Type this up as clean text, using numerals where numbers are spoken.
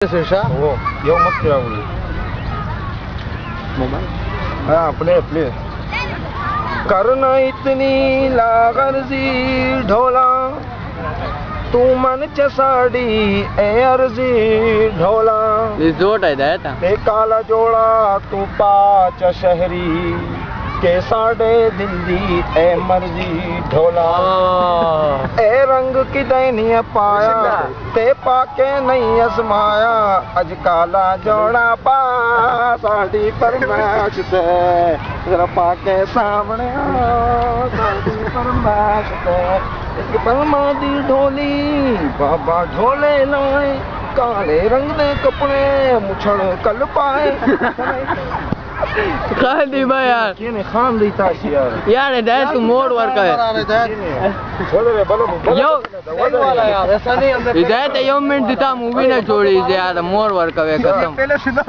वो यो मत क्या बोली मोबाइल हाँ प्ले करना इतनी लागर्जी ढोला तू मन चसाड़ी ए अर्जी ढोला रिजोर्ट है था ते काला जोड़ा तू पाच शहरी के साडे दिल्ली ए मर्जी ढोला ए रंग की दैनिय पाया ते पाके नहीं असमाया अज काला जोड़ा पा साड़ी फरमाइश ते जरा पाके सामने साड़ी फरमाइश ते एक परमा दी ढोली बाबा ढोले लाए काले रंग दे कपड़े मुछड़ कल पाए खाली भाई यार किने खान दी ताशी यार है तू मोड़ वर्क है यो यार ऐसा नहीं हिदायत यो मिनट दिता मूवी ना छोड़ी यार मोड़ वर्क है खत्म